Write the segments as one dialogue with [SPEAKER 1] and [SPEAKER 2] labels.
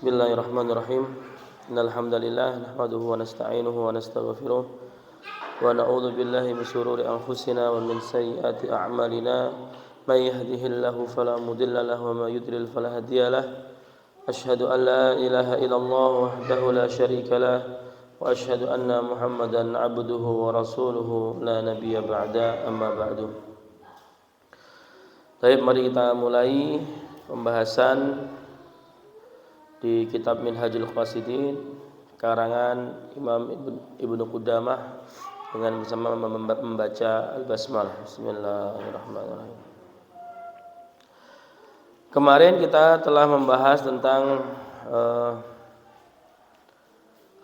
[SPEAKER 1] Bismillahirrahmanirrahim. Innal hamdalillah nahmaduhu wa nasta'inuhu wa nastaghfiruh wa na'udzu billahi min shururi anfusina wa min sayyiati a'malina. May yahdihillahu fala mudilla lahu wa may yudlil fala hadiyalah. Asyhadu an la ilaha illallah wahdahu la syarika lah wa asyhadu anna Muhammadan 'abduhu wa rasuluhu la nabiyya ba'da, amma ba'du. Baik, mari kita mulai pembahasan di kitab Minhajul Qasidin karangan Imam Ibnu Qudamah dengan bersama membaca Al-Basmalah. Bismillahirrahmanirrahim. Kemarin kita telah membahas tentang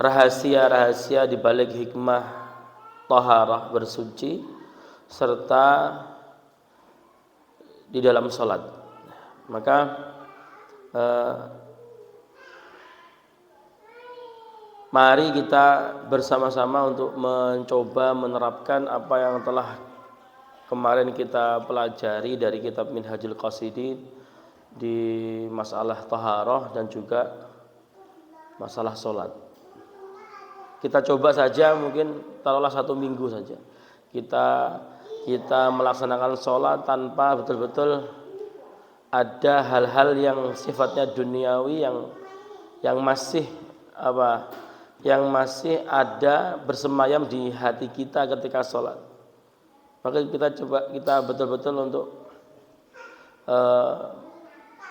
[SPEAKER 1] rahasia-rahasia di balik hikmah taharah bersuci serta di dalam salat. Maka mari kita bersama-sama untuk mencoba menerapkan apa yang telah kemarin kita pelajari dari kitab Minhajul Qasidin di masalah taharah dan juga masalah sholat. Kita coba saja, mungkin taruhlah 1 minggu saja kita melaksanakan sholat tanpa betul-betul ada hal-hal yang sifatnya duniawi yang masih ada bersemayam di hati kita ketika sholat. Maka kita betul-betul untuk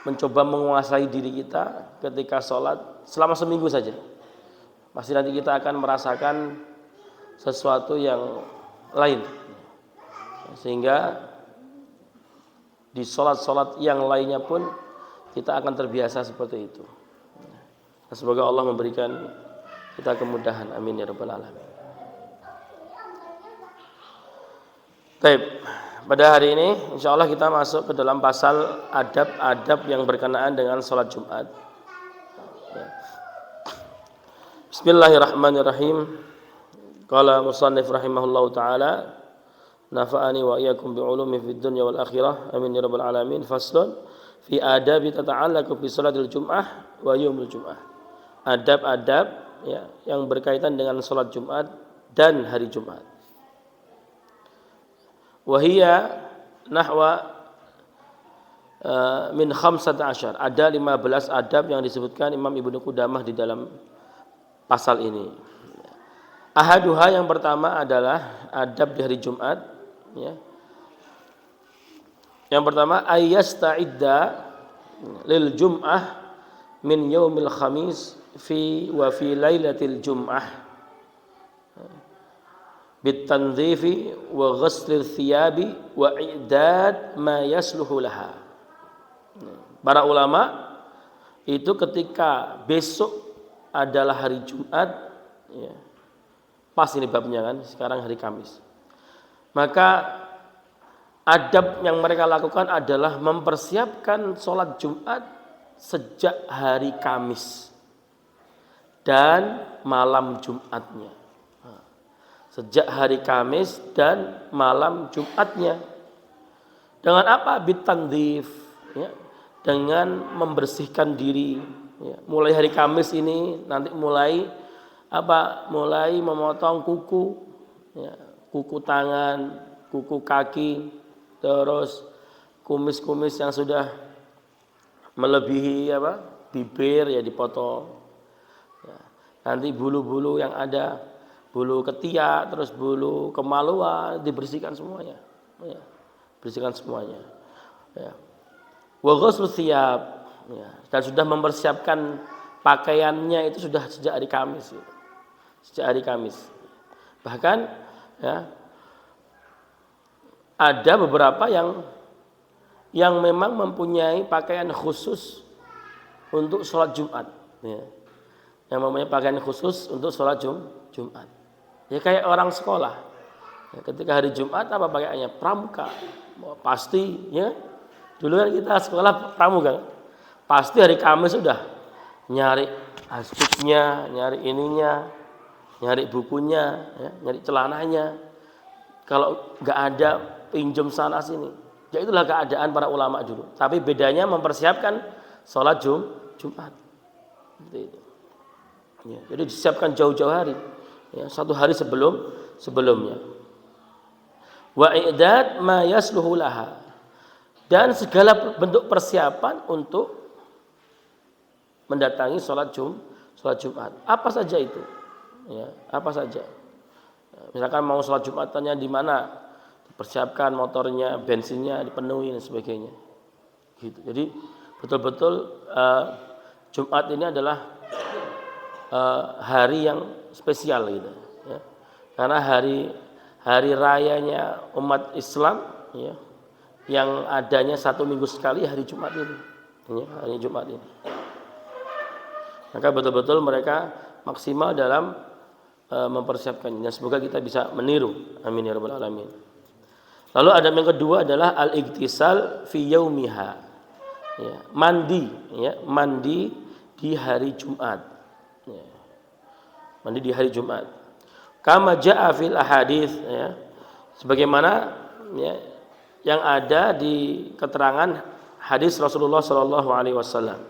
[SPEAKER 1] mencoba menguasai diri kita ketika sholat selama 1 minggu saja. Pasti nanti kita akan merasakan sesuatu yang lain, sehingga di sholat-sholat yang lainnya pun kita akan terbiasa seperti itu. Semoga Allah memberikan kita kemudahan, amin ya rabbal alamin. Baik, pada hari ini insyaallah kita masuk ke dalam pasal adab-adab yang berkenaan dengan sholat Jumat. Bismillahirrahmanirrahim. Qala musannif rahimahullahu taala, nafa'ani wa iyyakum bi'ulumi fid dunya wal akhirah, amin ya rabbal alamin. Faslun fi adabi tata'allaqu bi sholatil jum'ah wa yaumil jum'ah. Adab-adab yang berkaitan dengan sholat Jumat dan hari Jumat. Wahia nahwa min 15. Ada 15 adab yang disebutkan Imam Ibnu Qudamah di dalam pasal ini. Ahaduha, yang pertama adalah adab di hari Jumat. Yang pertama, ayyasta'idda lil jum'ah min yaumil khamis fi lailatil jum'ah bitanzifi wa ghuslil thiyabi wa i'dad ma yasluhu laha. Para ulama itu ketika besok adalah hari Jumat, pas ini babnya kan, sekarang hari Kamis, maka adab yang mereka lakukan adalah mempersiapkan sholat Jumat sejak hari Kamis dan malam Jumatnya. Sejak hari Kamis dan malam Jumatnya. Dengan apa? Bitandzif, dengan membersihkan diri. Mulai hari Kamis ini nanti mulai memotong kuku, kuku tangan, kuku kaki, terus kumis-kumis yang sudah melebihi bibir dipotong. Nanti bulu-bulu yang ada, bulu ketiak, terus bulu kemaluan dibersihkan semuanya. Bersihkan semuanya. Wa ghuslu thiyab, dan sudah mempersiapkan pakaiannya itu sudah sejak hari Kamis. Sejak hari Kamis. Bahkan ada beberapa yang memang mempunyai pakaian khusus untuk sholat Jumat. Yang mempunyai pakaian khusus untuk sholat Jumat. Kayak orang sekolah. Ketika hari Jumat apa pakaiannya? Pramuka. Pasti Dulu kan kita sekolah pramuka. Pasti hari Kamis sudah nyari hasbuknya, nyari ininya, nyari bukunya, nyari celananya. Kalau nggak ada, pinjam sana sini. Itulah keadaan para ulama dulu. Tapi bedanya mempersiapkan sholat Jumat. Seperti itu. Ya, jadi disiapkan jauh-jauh hari, ya, 1 hari sebelumnya. Wa i'dad ma yasluhu laha, dan segala bentuk persiapan untuk mendatangi sholat Jumat. Apa saja itu? Ya, apa saja. Misalkan mau sholat Jumatannya di mana, persiapkan motornya, bensinnya dipenuhi dan sebagainya. Gitu. Jadi betul-betul Jumat ini adalah hari yang spesial gitu. Ya. Karena hari rayanya umat Islam, ya, yang adanya 1 minggu sekali hari Jumat ini. Ya, hari Jumat ini. Maka betul-betul mereka maksimal dalam mempersiapkannya. Dan semoga kita bisa meniru. Amin ya rabbal alamin. Lalu adab yang kedua adalah al-iktisal fi yaumiha. Ya, mandi di hari Jumat. Ya. Mandi di hari Jumat. Kama jaa fil ahadits, ya. Sebagaimana, ya, yang ada di keterangan hadis Rasulullah sallallahu alaihi wasallam.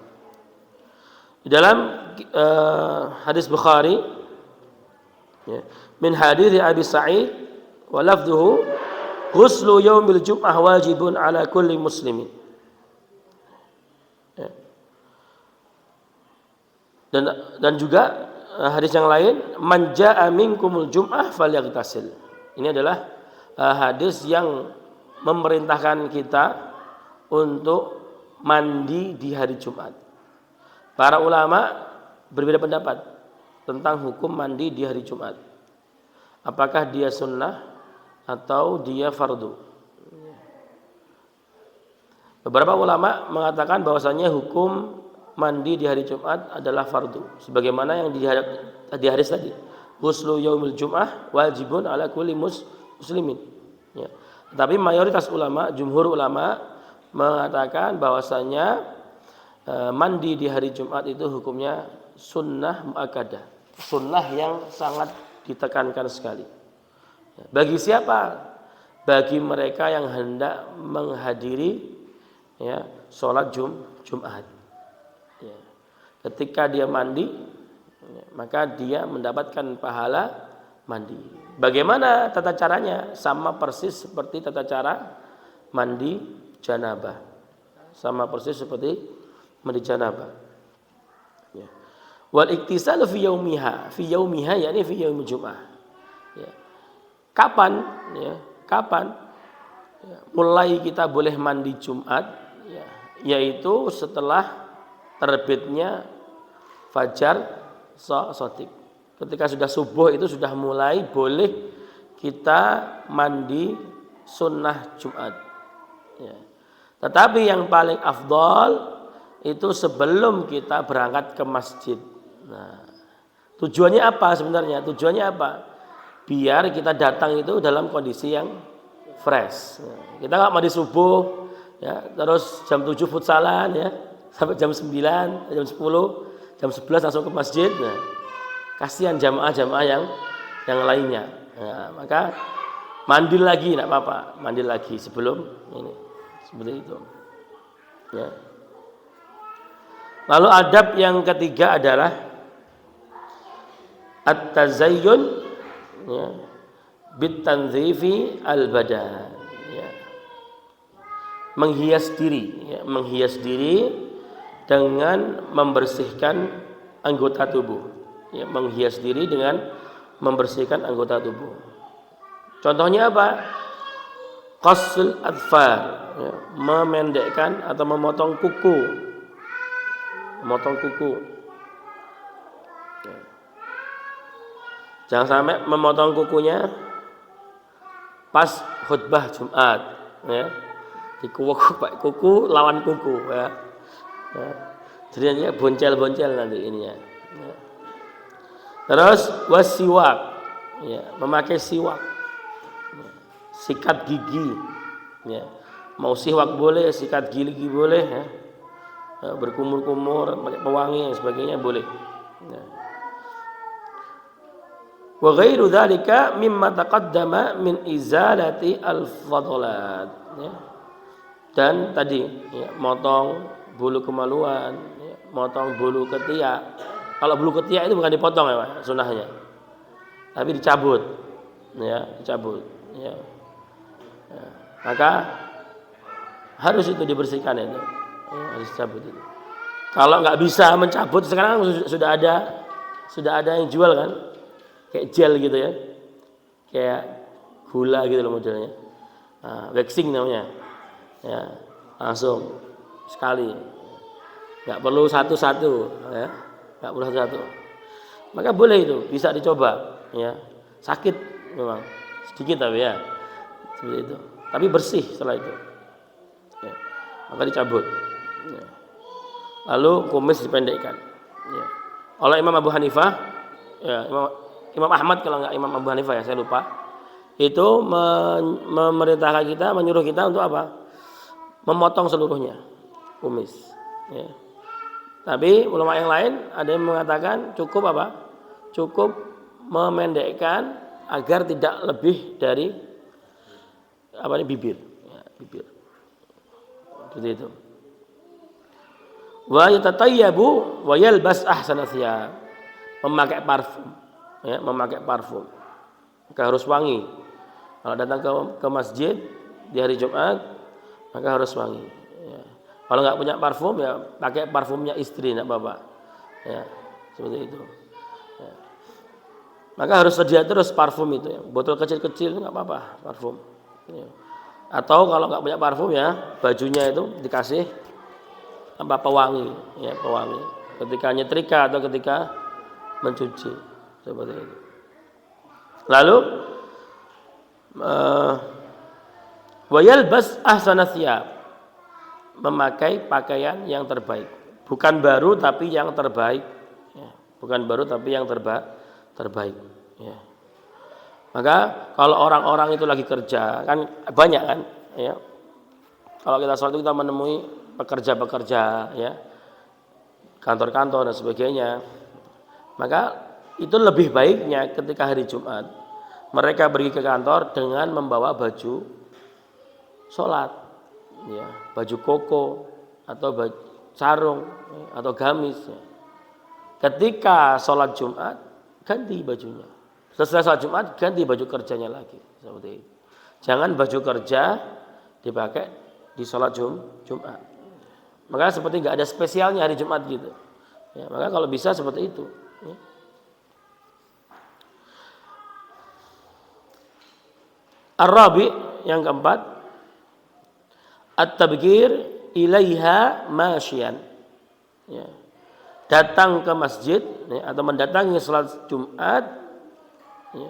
[SPEAKER 1] Di dalam hadis Bukhari, ya, min hadits Abi Sa'id wa lafdhuhu ghuslu yaumil jum'ah wajibun ala kulli muslimin. Ya. Dan juga hadis yang lain, man jaa'a minkumul jum'ah falyaghtasil. Ini adalah hadis yang memerintahkan kita untuk mandi di hari Jumat. Para ulama berbeda pendapat tentang hukum mandi di hari Jumat. Apakah dia sunnah atau dia fardu? Beberapa ulama mengatakan bahwasanya hukum mandi di hari Jumat adalah fardu, sebagaimana yang di hadis tadi. Ghuslu yaumil jum'ah wajibun ala kulli muslimin. Ya. Tapi mayoritas ulama, jumhur ulama mengatakan bahwasanya mandi di hari Jumat itu hukumnya sunnah muakkadah, sunnah yang sangat ditekankan sekali. Bagi siapa? Bagi mereka yang hendak menghadiri, ya, sholat Jumat. Ya. Ketika dia mandi, ya, maka dia mendapatkan pahala mandi. Bagaimana tata caranya? Sama persis seperti tata cara mandi janabah. Sama persis seperti mandi janabah. Ya. Wal iktisalu fi yaumiha yakni fi yaumil jum'ah. Ya. Kapan, ya, ya, mulai kita boleh mandi Jumat, ya, yaitu setelah terbitnya fajar shadiq. Ketika sudah subuh itu sudah mulai boleh kita mandi sunnah Jumat. Ya. Tetapi yang paling afdal itu sebelum kita berangkat ke masjid. Nah, tujuannya apa sebenarnya? Tujuannya apa? Biar kita datang itu dalam kondisi yang fresh. Nah, kita nggak mandi subuh, ya, terus jam 7 futsalan, ya, sampai jam 9, jam 10, jam 11 langsung ke masjid. Nah, kasihan jamaah-jamaah yang lainnya. Nah, maka mandi lagi, enggak apa-apa, mandi lagi sebelum ini. Seperti itu. Ya. Lalu adab yang ketiga adalah at-tazayyun, ya, bitanzifi al-badan, ya. Menghias diri dengan membersihkan anggota tubuh, ya, menghias diri dengan membersihkan anggota tubuh. Contohnya apa? Qasl adfar, ya, memendekkan atau memotong kuku. Ya. Jangan sampai memotong kukunya pas khutbah Jumat, ya. Kuku lawan kuku, ya. Ya. Jadinya boncel-boncel nanti ininya. Ya. Terus wasiwak, ya, memakai siwak, ya. Sikat gigi, ya. Mau siwak boleh, sikat gigi boleh, ya. Berkumur-kumur, pakai pewangi dan sebagainya boleh. Ya. Wa ghairu dzalika mimma taqaddama min izalati al-fadlat, ya. Dan tadi, ya, motong bulu kemaluan, ya, motong bulu ketiak. Kalau bulu ketiak itu bukan dipotong ya Pak, sunahnya, tapi dicabut, ya, dicabut. Ya. Ya. Maka harus itu dibersihkan itu, ya, harus dicabut itu. Kalau nggak bisa mencabut, sekarang sudah ada yang jual kan, kayak gel gitu ya, kayak gula gitu loh modelnya. Nah, waxing namanya, ya, langsung sekali, nggak perlu satu-satu, ya, nggak perlu satu-satu. Maka boleh itu, bisa dicoba, ya, sakit memang sedikit tapi ya, seperti itu. Tapi bersih setelah itu, ya, maka dicabut. Ya. Lalu kumis dipendekkan. Ya. Oleh Imam Abu Hanifah, ya, Imam Ahmad kalau nggak Imam Abu Hanifah ya saya lupa, itu memerintahkan kita, menyuruh kita untuk apa? Memotong seluruhnya kumis. Ya. Tapi ulama yang lain ada yang mengatakan cukup apa? Cukup memendekkan agar tidak lebih dari apa ini bibir, ya, bibir. Seperti itu. Wa yatatayyabu wa yalbas ahsana thiyab. Memakai parfum, ya, memakai parfum. Maka harus wangi. Kalau datang ke masjid di hari Jumat, maka harus wangi. Ya. Kalau nggak punya parfum ya pakai parfumnya istri, nggak apa-apa. Ya, seperti itu. Ya. Maka harus sedia terus parfum itu, ya. Botol kecil-kecil nggak apa-apa parfum. Ya. Atau kalau nggak punya parfum ya bajunya itu dikasih apa pewangi, ya, pewangi. Ketika nyetrika atau ketika mencuci, seperti itu. Lalu wayalbas ahsana thiyab, memakai pakaian yang terbaik, bukan baru tapi yang terbaik, ya. Bukan baru tapi yang terbaik, ya. Maka kalau orang-orang itu lagi kerja kan banyak kan, ya. Kalau kita sholat itu kita menemui pekerja-pekerja, ya, kantor-kantor dan sebagainya, maka itu lebih baiknya ketika hari Jumat mereka pergi ke kantor dengan membawa baju sholat, ya, baju koko atau baju sarung, ya, atau gamis, ya. Ketika sholat Jumat ganti bajunya, setelah sholat Jumat ganti baju kerjanya lagi, seperti itu. Jangan baju kerja dipakai di sholat Jumat. Maka seperti nggak ada spesialnya hari Jumat gitu, ya, maka kalau bisa seperti itu, ya. Ar-rabi, yang keempat, at-tabkir ilaiha masyian, ya. Datang ke masjid, ya, atau mendatangi salat Jumat, ya,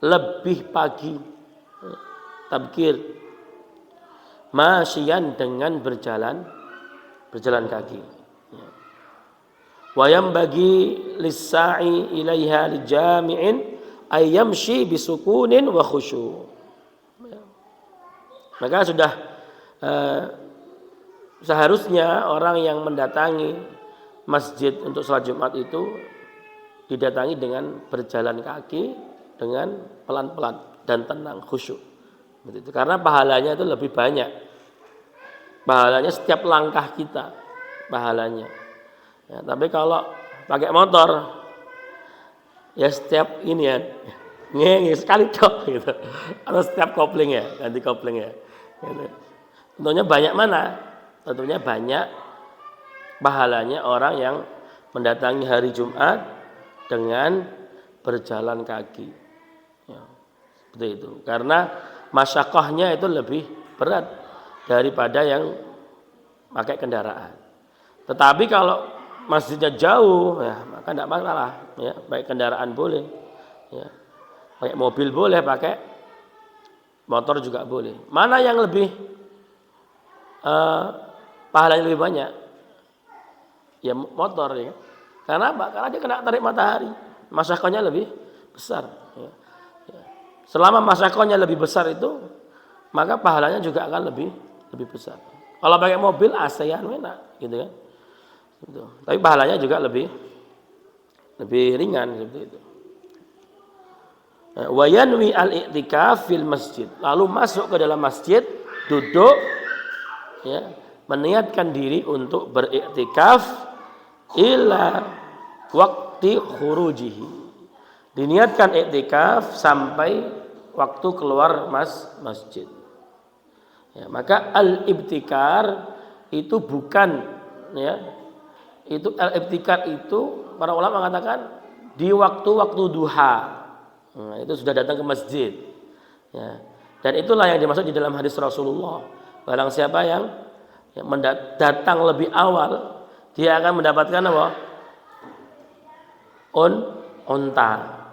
[SPEAKER 1] lebih pagi, ya. Tabkir masyian dengan berjalan kaki, ya. Wa yambagi lis-sa'i ilaiha lijami'in ay yamshi bisukunin wa khusyu'. Maka sudah seharusnya orang yang mendatangi masjid untuk sholat Jumat itu didatangi dengan berjalan kaki dengan pelan-pelan dan tenang, khusyuk. Begitu. Karena pahalanya itu lebih banyak. Pahalanya setiap langkah kita, pahalanya. Ya, tapi kalau pakai motor, ya setiap ini ya, sekali tok gitu. Atau setiap kopling ya, ganti kopling ya. Gitu. Tentunya banyak mana? Tentunya banyak pahalanya orang yang mendatangi hari Jumat dengan berjalan kaki, ya, seperti itu. Karena masyakohnya itu lebih berat daripada yang pakai kendaraan. Tetapi kalau masjidnya jauh, ya, maka tidak masalah, ya, baik kendaraan boleh, ya, pakai mobil boleh, pakai motor juga boleh. Mana yang lebih pahalanya lebih banyak? Ya motor, ya. Karena apa? Karena dia kena tarik matahari, masyakohnya lebih besar, ya. Ya. Selama masyakohnya lebih besar itu, maka pahalanya juga akan lebih besar. Kalau pakai mobil AC-an enak, gitu kan? Gitu. Tapi pahalanya juga lebih ringan, seperti itu. Wa yanwi al-i'tikaf fil masjid, lalu masuk ke dalam masjid, duduk, ya, meniatkan diri untuk beriktikaf ila waqti khurujihi. Diniatkan iktikaf sampai waktu keluar masjid. Ya, maka al-ibtikar itu bukan ya. Itu al-ibtikar itu para ulama mengatakan di waktu-waktu duha. Nah, itu sudah datang ke masjid. Ya. Dan itulah yang dimaksud di dalam hadis Rasulullah. Barang siapa yang datang lebih awal, dia akan mendapatkan apa? Unta.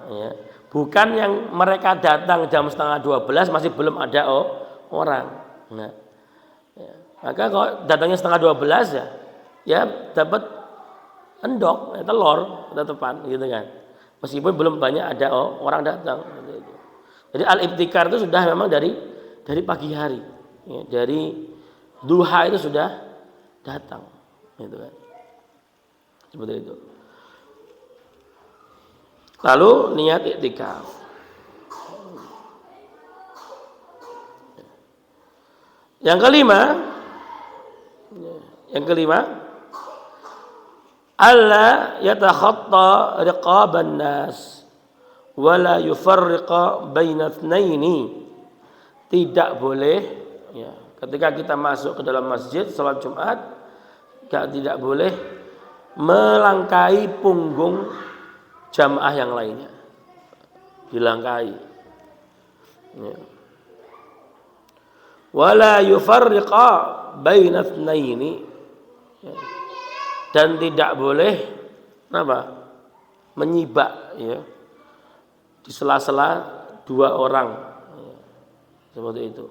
[SPEAKER 1] Ya. Bukan yang mereka datang jam 11:30 masih belum ada orang. Nah, ya. Maka kalau datangnya 11:30 ya dapat endok, telur, tetepan gitu kan. Meskipun belum banyak ada orang datang. Jadi al-ibtikar itu sudah memang dari pagi hari, ya, dari duha itu sudah datang, gitu kan. Seperti itu. Lalu niat iktikaf. Yang kelima, alla yatakhatta riqaban nas wala yufarriqa baina itsnaini. Tidak boleh ya, ketika kita masuk ke dalam masjid salat Jumat tidak boleh melangkahi punggung jamaah yang lainnya. Dilangkahi. Ya. Wala yufarriqa baina itsnaini. Ya. Dan tidak boleh menyibak ya di sela-sela dua orang ya, seperti itu,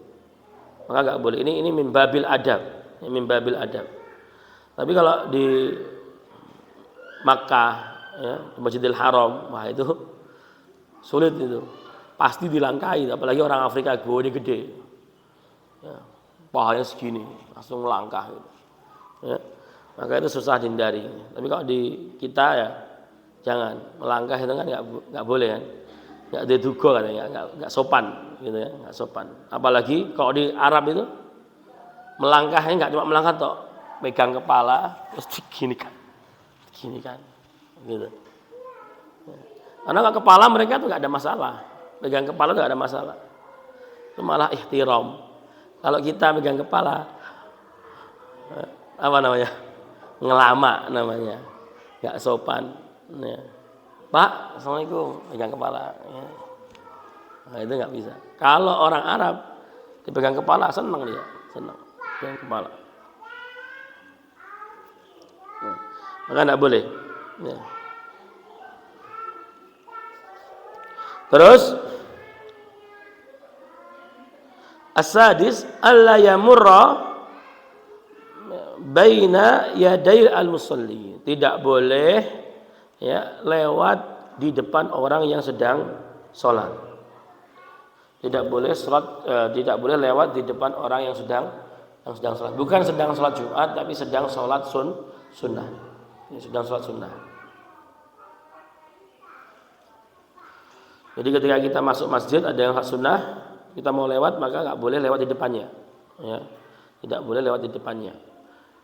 [SPEAKER 1] maka nggak boleh. Ini min babil adab, ya, min babil adab. Tapi kalau di Makkah ya, di Masjidil Haram, wah itu sulit, itu pasti dilangkahi, apalagi orang Afrika gede ya, pahanya segini langsung melangkah gitu. Ya. Maka itu susah dihindari. Tapi kalau di kita ya jangan melangkah, itu kan nggak boleh kan, nggak diduga katanya, nggak sopan gitu ya, nggak sopan. Apalagi kalau di Arab itu melangkahnya nggak cuma melangkah toh, pegang kepala terus diginikan gitu. Karena kalau kepala mereka tuh nggak ada masalah, pegang kepala tuh nggak ada masalah, itu malah ihtiram. Kalau kita pegang kepala apa namanya, ngelama namanya, nggak sopan ya. Pak, assalamualaikum, pegang kepala ya. Nah, itu nggak bisa. Kalau orang Arab dipegang kepala senang dia, pegang kepala nah, maka nggak boleh ya. Terus as-sadis alla yamurra baina yaday al-musalli. Tidak boleh ya lewat di depan orang yang sedang sholat. Tidak boleh tidak boleh lewat di depan orang yang sedang sholat. Bukan sedang sholat Jumat, tapi sedang sholat sunnah. Ya, sedang sholat sunnah. Jadi ketika kita masuk masjid ada yang sholat sunnah, kita mau lewat maka nggak boleh lewat di depannya. Ya, tidak boleh lewat di depannya.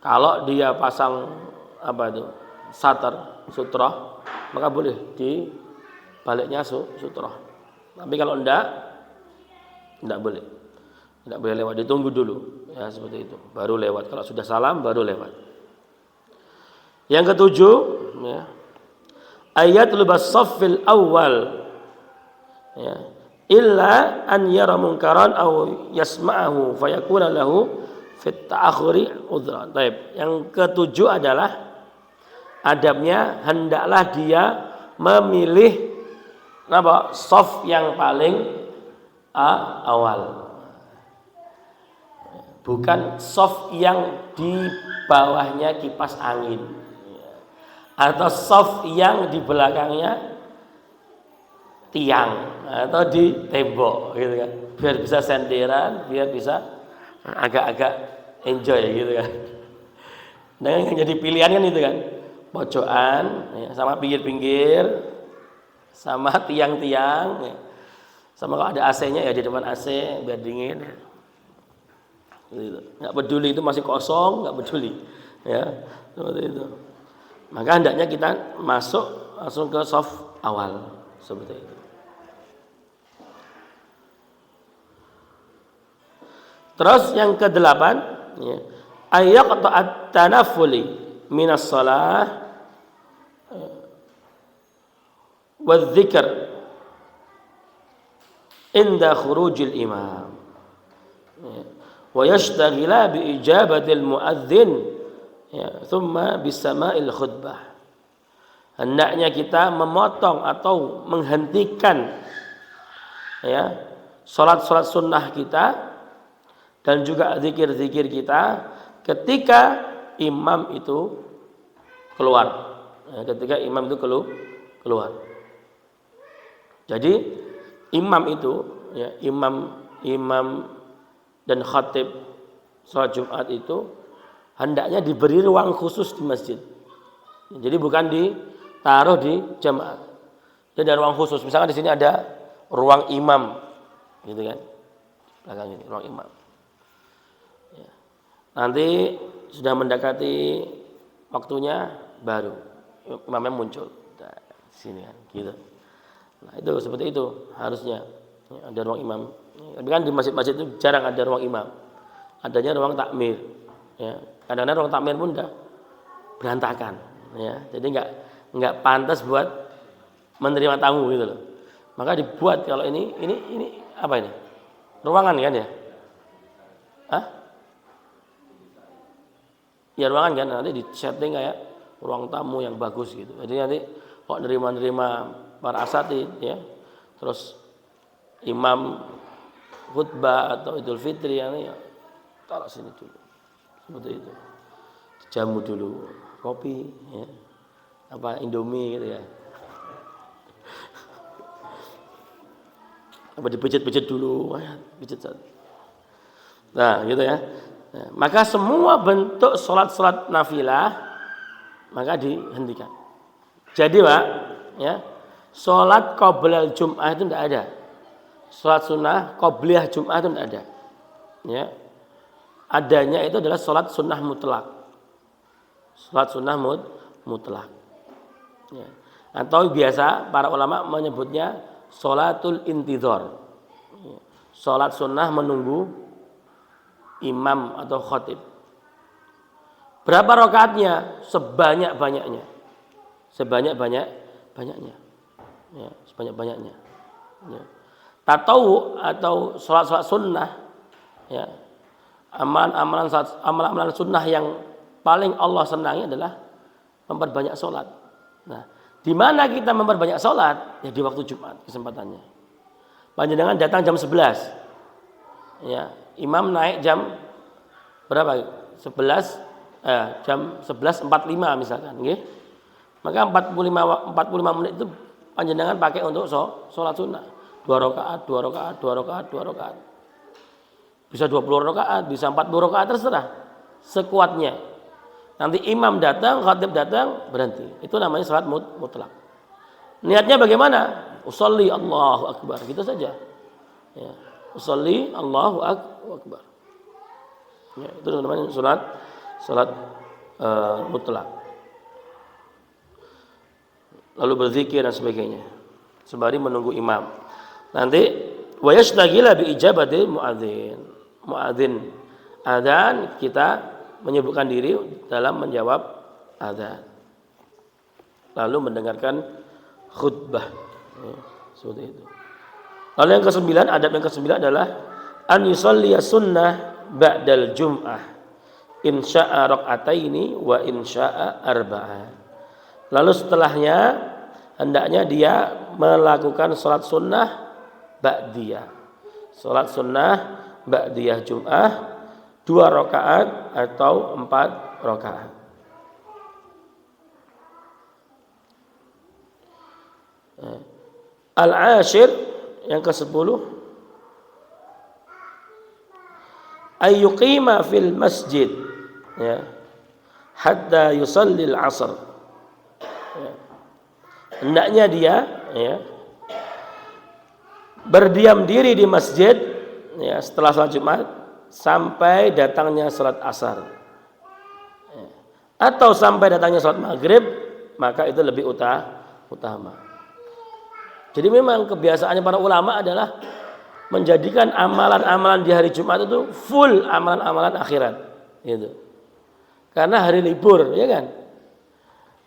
[SPEAKER 1] Kalau dia pasang sutrah, maka boleh di baliknya sutrah. Tapi kalau tidak boleh. Tidak boleh lewat, ditunggu dulu. Ya, seperti itu. Baru lewat. Kalau sudah salam baru lewat. Yang ketujuh, ya, ayatul saffil awal. Ya, illa an yara munkaran aw yasma'ahu fayakuna lahu fit ta'akhuri udhran. Baik, yang ketujuh adalah adabnya hendaklah dia memilih shaf yang paling awal. Bukan shaf yang di bawahnya kipas angin atau shaf yang di belakangnya tiang atau di tembok gitu kan. Biar bisa senderan, biar bisa agak-agak enjoy gitu kan. Nah, yang jadi pilihan kan itu kan, pojokan ya, sama pinggir-pinggir, sama tiang-tiang ya. Sama kalau ada AC-nya ya di depan AC biar dingin gitu. Nggak peduli itu masih kosong, nggak peduli ya, seperti itu Maka hendaknya kita masuk langsung ke shaf awal seperti itu. Terus yang ke-8 ya, ayyaqta'at tanaffuli minas shalah wa dzikr inda khurujil imam ya, wa yashtaghila bi ijabatil muadzin ya, thumma bisama'il khutbah. Hendaknya kita memotong atau menghentikan ya salat-salat sunnah kita dan juga zikir-zikir kita ketika imam itu keluar. Ya, ketika imam itu keluar. Jadi imam itu ya, imam dan khatib salat Jumat itu hendaknya diberi ruang khusus di masjid. Jadi bukan ditaruh di jamaah. Jadi ada ruang khusus. Misalkan di sini ada ruang imam, gitu kan? Belakang ini ruang imam. Ya. Nanti sudah mendekati waktunya baru imamnya muncul. Nah, sini kan, gitu. Nah itu seperti itu harusnya ya, ada ruang imam. Tapi kan di masjid-masjid itu jarang ada ruang imam. Adanya ruang takmir. Ya. Kadang-kadang ruang takmir pun udah berantakan. Ya. Jadi nggak pantas buat menerima tamu gitu loh. Maka dibuat kalau ini apa ini? Ruangan kan ya? Hah? Ya ruangan kan nanti di setting kayak ruang tamu yang bagus gitu. Jadi nanti kok nerima para asatid ya. Terus imam khutbah atau Idul Fitri yang ini ya, taruh sini dulu. Seperti itu. Jamu dulu, kopi ya. Apa Indomie gitu ya. Apa dipijit-pijit dulu, pijit satu. Nah, gitu ya. Nah, maka semua bentuk salat-salat nafilah maka dihentikan. Jadi, Pak, ya. Salat qobliyah Jum'ah itu tidak ada. Salat sunnah qobliyah Jum'ah itu tidak ada. Ya. Adanya itu adalah salat sunnah mutlak. Salat sunnah mutlak. Ya. Atau biasa para ulama menyebutnya salatul intidhar. Ya. Salat sunnah menunggu imam atau khatib. Berapa rakaatnya? Sebanyak-banyaknya. Sebanyak-banyaknya. Ya, sebanyak-banyaknya. Ya. Tatawu atau salat-salat sunnah ya. Amalan-amalan sunnah yang paling Allah senangi adalah memperbanyak salat. Nah, di mana kita memperbanyak salat? Ya di waktu Jumat kesempatannya. Panjenengan datang jam 11. Ya, imam naik jam berapa? 11 jam 11.45 misalkan, nggih. Maka 45 menit itu panjenengan pakai untuk salat sunnah. 2 rakaat. Bisa 20 rakaat, bisa 40 rakaat terserah. Sekuatnya. Nanti imam datang, khatib datang, berhenti. Itu namanya salat mutlak. Niatnya bagaimana? Usolli Allahu Akbar, gitu saja. Ya. Usolli Allahu Akbar. Ya, itu namanya salat mutlak. Lalu berzikir dan sebagainya. Sembari menunggu imam. Nanti wa yashtagila bi ijabatil muadzin. Adzan kita menyibukkan diri dalam menjawab adzan. Lalu mendengarkan khutbah. Ya, seperti itu. Lalu yang ke-9, adab yang ke-9 adalah an yusalliya sunnah ba'dal jum'ah in sya'a rak'ataini wa in sya'a arba'ah. Lalu setelahnya hendaknya dia melakukan salat sunnah ba'diyah. Salat sunnah ba'diyah Jum'ah 2 rakaat atau 4 rakaat. Al-ashir yang ke-10 ayyuqima fil masjid ya hatta yusalli al-'asr. Ya. Hendaknya dia ya berdiam diri di masjid ya setelah salat Jumat sampai datangnya salat asar ya. Atau sampai datangnya salat maghrib maka itu lebih utama. Jadi memang kebiasaannya para ulama adalah menjadikan amalan-amalan di hari Jumat itu full amalan-amalan akhirat, gitu. Karena hari libur, ya kan?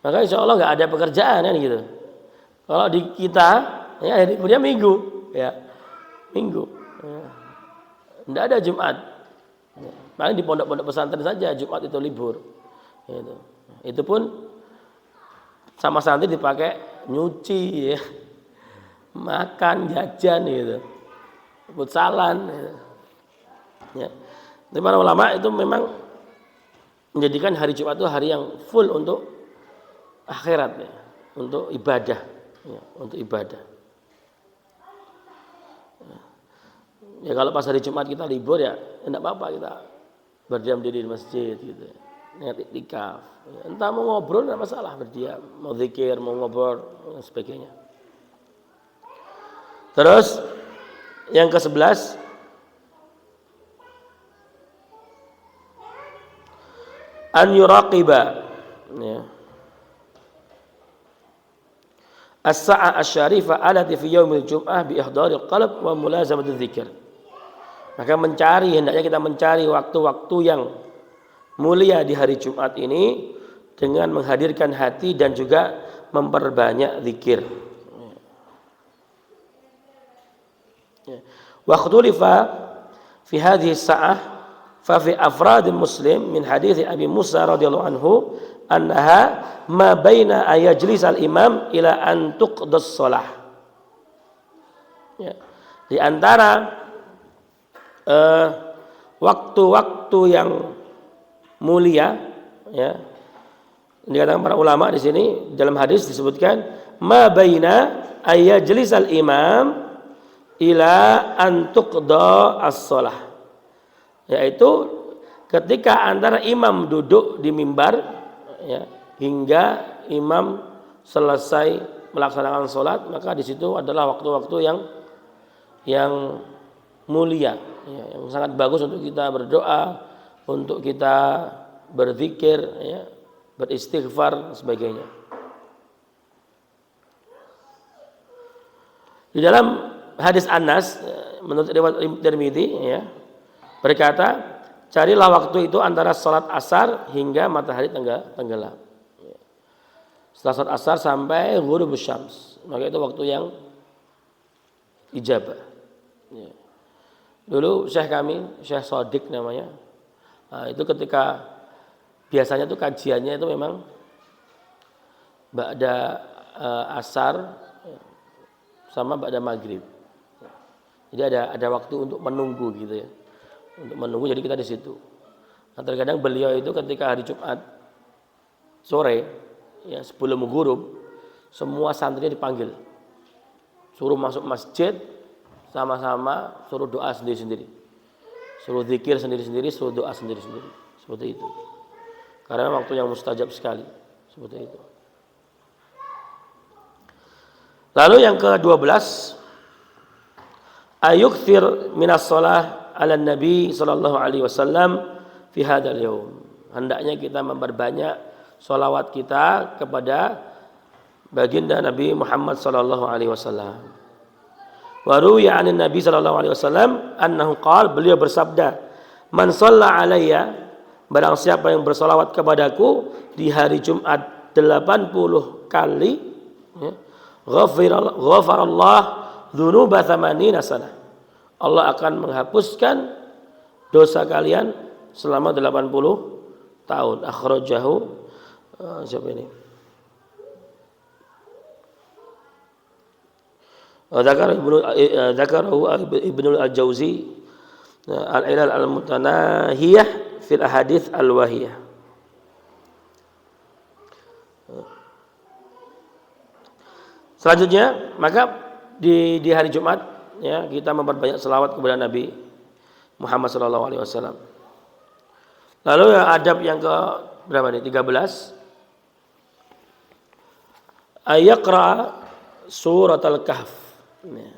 [SPEAKER 1] Maka insya Allah nggak ada pekerjaan kan gitu. Kalau di kita, ya hari liburnya Minggu, ya Minggu. Ya. Nggak ada Jumat. Paling di pondok-pondok pesantren saja Jumat itu libur. Gitu. Itu pun sama santri dipakai nyuci, ya. Makan, jajan gitu, futsalan gitu. Ya. Tapi para ulama itu memang menjadikan hari Jumat itu hari yang full untuk akhirat, ya. Untuk ibadah, ya. Untuk ibadah. Ya kalau pas hari Jumat kita libur ya tidak apa-apa, kita berdiam diri di masjid gitu, niat iktikaf. Ya, entah mau ngobrol tidak masalah, berdiam, mau zikir, mau ngobrol dan sebagainya. Terus yang ke-11, an yuraqiba, ya, as-sa'ah asy-syarifah allati fi yaumil jum'ah bi ihdharil qalb wa mulazamatil dzikr. Maka hendaknya kita mencari waktu-waktu yang mulia di hari Jumat ini dengan menghadirkan hati dan juga memperbanyak zikir. Wa khulifa fi hadhihi as-sa'ah fa fi afrad muslim min hadits Abi Musa radhiyallahu anhu annaha ma baina ayajlis al-imam ila an tuqdas shalah. Ya. Di antara waktu-waktu yang mulia, ya, dikatakan para ulama di sini dalam hadis disebutkan ma baina ayajlis al-imam ila antuqda as-shalah, yaitu ketika antara imam duduk di mimbar, ya, hingga imam selesai melaksanakan sholat, maka di situ adalah waktu-waktu yang mulia, ya, yang sangat bagus untuk kita berdoa, untuk kita berzikir, ya, beristighfar dan sebagainya. Di dalam hadis Anas menurut riwayat Tirmidzi, ya, berkata, carilah waktu itu antara salat asar hingga matahari tenggelam. Setelah salat asar sampai ghurubus syams, maka itu waktu yang ijabah. Ya. Dulu Syekh kami, Syekh Shadiq namanya, itu ketika biasanya itu kajiannya itu memang ba'da asar sama ba'da maghrib. Jadi ada waktu untuk menunggu gitu, ya. Untuk menunggu, jadi kita di situ. Nah, terkadang beliau itu ketika hari Jumat sore, ya, sebelum ghurub, semua santrinya dipanggil. Suruh masuk masjid sama-sama, suruh doa sendiri-sendiri. Suruh zikir sendiri-sendiri, suruh doa sendiri-sendiri. Seperti itu. Karena waktu yang mustajab sekali. Seperti itu. Lalu yang ke-12, ayukthir minas shalah ala nabi sallallahu alaihi wasallam fi hadzal yaum. Hendaknya kita memperbanyak sholawat kita kepada baginda Nabi Muhammad sallallahu alaihi wasallam. Wa ruwiya 'anin nabi sallallahu alaihi wasallam annahu qala, beliau bersabda, man shalla alayya, barang siapa yang bersolawat kepadaku di hari Jumat 80 kali, ya, ghafarallah dzunuba 80 sanah. Allah akan menghapuskan dosa kalian selama 80 tahun. Akhrajahu, siapa ini? Dzakarahu Ibnu al-Jauzi al-Ilal al-Mutanahiyah fil ahadits al-wahiyah. Selanjutnya, maka di hari Jumat, ya, kita memperbanyak selawat kepada Nabi Muhammad SAW. Lalu adab yang ke berapa nih? 13. Ayaqra surat al-Kahf. Ya,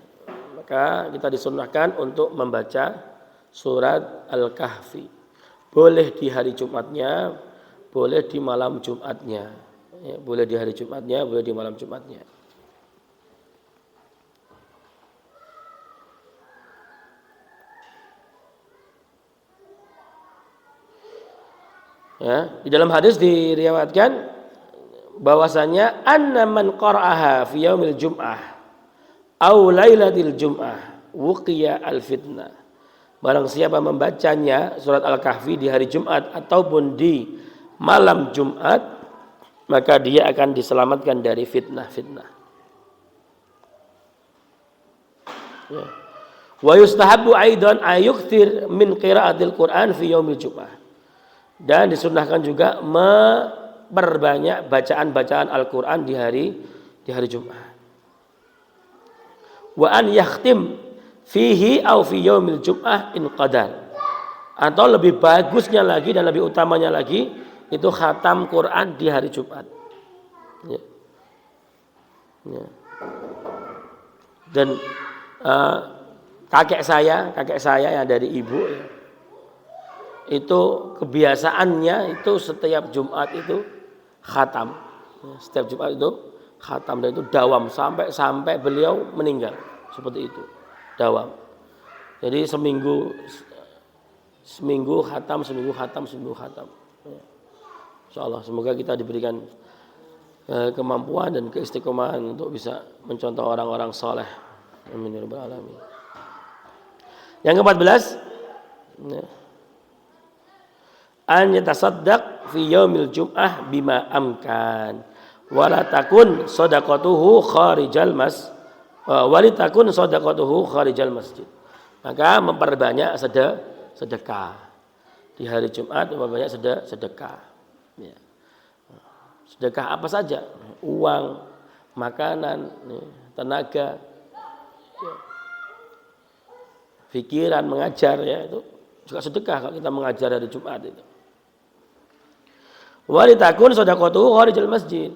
[SPEAKER 1] maka kita disunnahkan untuk membaca surat Al-Kahfi. Boleh di hari Jumatnya, boleh di malam Jumatnya. Ya, boleh di hari Jumatnya, boleh di malam Jumatnya. Ya, di dalam hadis diriwayatkan bahwasanya anna man qara'aha fi yaumil jum'ah au lailatil jum'ah wuqiya al fitnah. Barang siapa membacanya surat Al-Kahfi di hari Jumat ataupun di malam Jumat, maka dia akan diselamatkan dari fitnah-fitnah. Ya. Wa yustahabbu aidan ayukthir min qiraatil Qur'an fi yaumil jum'ah. Dan disunnahkan juga memperbanyak bacaan-bacaan Al-Qur'an di hari Jumat. Wa an yakhtim fihi au fi yaumil jum'ah in qadar. Atau lebih bagusnya lagi dan lebih utamanya lagi itu khatam Quran di hari Jumat. Ya. Ya. Dan kakek saya yang dari ibu ya, itu kebiasaannya itu setiap Jumat itu khatam. Ya, setiap Jumat itu khatam dan itu dawam sampai beliau meninggal seperti itu. Dawam. Jadi seminggu khatam. Ya. Insyaallah semoga kita diberikan kemampuan dan keistiqomahan untuk bisa mencontoh orang-orang saleh. Amin ya rabbal alamin. Yang ke-14 ya. An yatasaddaq fi yaumil jum'ah bima amkan wala takun shadaqatuhu kharijal masjid. Maka memperbanyak sedekah di hari Jumat, memperbanyak sedekah ya. Sedekah apa saja, uang, makanan, tenaga ya. Pikiran, mengajar ya, itu juga sedekah kalau kita mengajar hari Jumat itu. Walitakun shadaqatuhu kharijal masjid.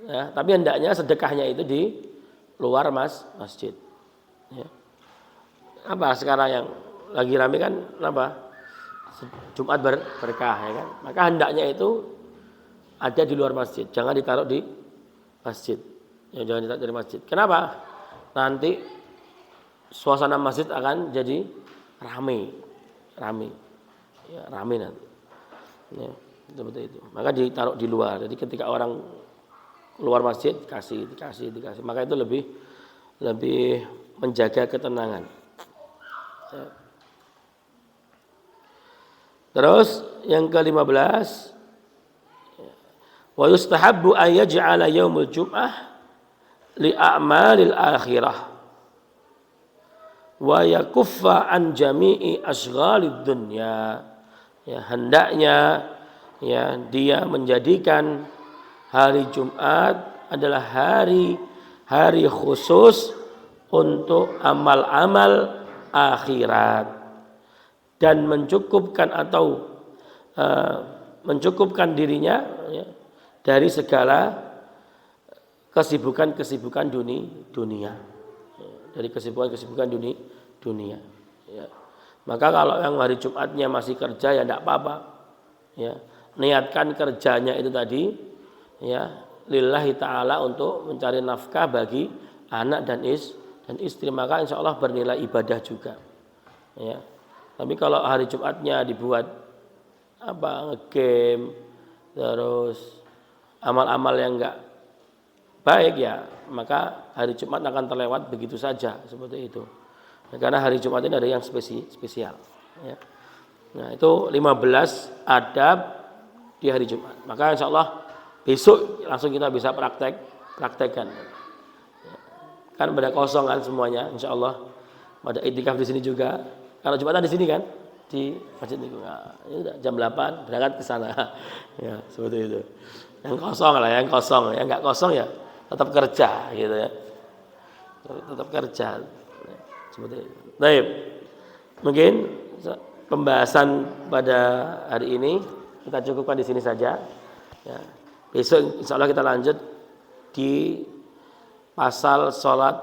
[SPEAKER 1] Ya, tapi hendaknya sedekahnya itu di luar masjid. Ya. Apa sekarang yang lagi ramai kan apa? Jumat berkah ya kan. Maka hendaknya itu ada di luar masjid, jangan ditaruh di masjid. Ya, jangan ditaruh di masjid. Kenapa? Nanti suasana masjid akan jadi ramai. Ya, ramai nanti. Ya. Seperti itu. Maka ditaruh di luar. Jadi ketika orang keluar masjid dikasih. Maka itu lebih menjaga ketenangan. Ya. Terus yang ke-15 wa yustahabbu an yaj'ala yaumul jum'ah li a'malil akhirah wa yakuffa an jami'i asghalid dunya. Ya, hendaknya ya dia menjadikan hari Jumat adalah hari khusus untuk amal-amal akhirat dan mencukupkan dirinya ya, dari segala kesibukan dunia ya, dari kesibukan dunia ya. Maka kalau yang hari Jumatnya masih kerja ya tidak apa-apa ya. Niatkan kerjanya itu tadi ya lillahi ta'ala untuk mencari nafkah bagi anak dan istri, maka insya Allah bernilai ibadah juga ya. Tapi kalau hari Jumatnya dibuat ngegame terus amal-amal yang enggak baik ya, maka hari Jumat akan terlewat begitu saja seperti itu ya, karena hari Jumat ini ada yang spesial ya. Nah itu 15 adab di hari Jumat. Maka insya Allah besok langsung kita bisa praktekkan. Kan pada kosong kan semuanya, insya Allah. Pada itikaf di sini juga. Kalau Jumatan di sini kan di masjid ini. Nah, ini udah jam 8 berangkat ke sana. Ya seperti itu. Yang kosong yang nggak kosong ya tetap kerja gitu ya. Tetap kerja. Seperti itu. Baik. Mungkin pembahasan pada hari ini kita cukupkan di sini saja. Ya. Besok insya Allah kita lanjut di pasal sholat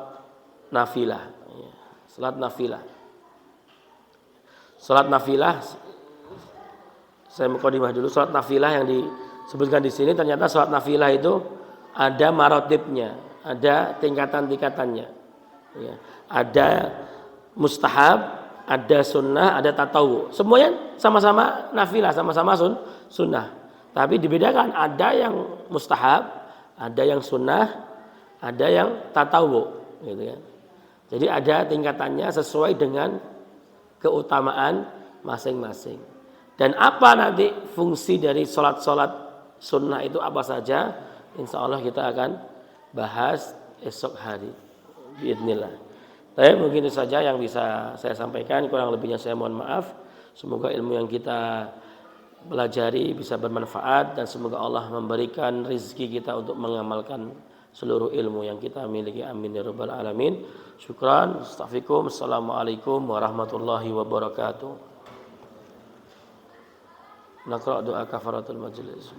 [SPEAKER 1] nafilah. Ya. Sholat nafilah. Saya mukadimah dulu. Sholat nafilah yang sebutkan di sini ternyata sholat nafilah itu ada marotibnya, ada tingkatan-tingkatannya. Ya. Ada mustahab, ada sunnah, ada tatawu. Semuanya sama-sama nafilah, sama-sama sunnah. Tapi dibedakan, ada yang mustahab, ada yang sunnah, ada yang tatawu. Gitu kan. Jadi ada tingkatannya sesuai dengan keutamaan masing-masing. Dan apa nanti fungsi dari sholat-sholat sunnah itu apa saja? Insya Allah kita akan bahas esok hari. Biidznillah. Tapi mungkin itu saja yang bisa saya sampaikan. Kurang lebihnya saya mohon maaf. Semoga ilmu yang kita pelajari bisa bermanfaat dan semoga Allah memberikan rezeki kita untuk mengamalkan seluruh ilmu yang kita miliki. Amin ya rabbal alamin. Syukran. Astaghfirukum. Assalamualaikum warahmatullahi wabarakatuh. Naqra doa kafaratul majlis.